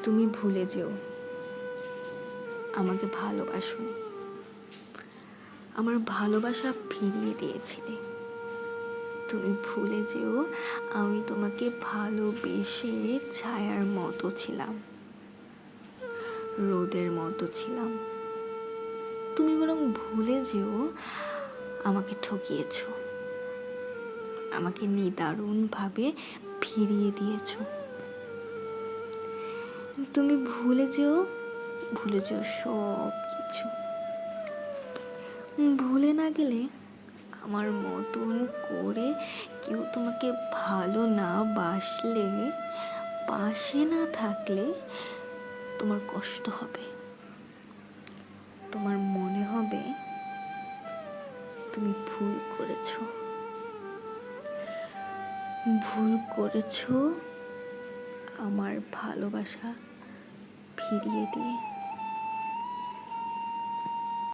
তুমি ভুলে যেও আমাকে ভালোবাসোনি, আমার ভালোবাসা ফিরিয়ে দিয়েছিলে। তুমি ভুলে যেও আমি তোমাকে ভালোবেসে ছায়ার মতো ছিলাম, রোদের মতো ছিলাম। তুমি বরং ভুলে যেও আমাকে ঠকিয়েছ, আমাকে নিদারুণভাবে ফিরিয়ে দিয়েছ। তুমি ভুলে যেও সব কিছু। ভুলে না গেলে আমার মতন করে কেউ তোমাকে ভালো না বাসলে, পাশে না থাকলে তোমার কষ্ট হবে, তোমার মনে হবে তুমি ভুল করেছো আমার ভালোবাসা ফিরিয়ে দিয়ে।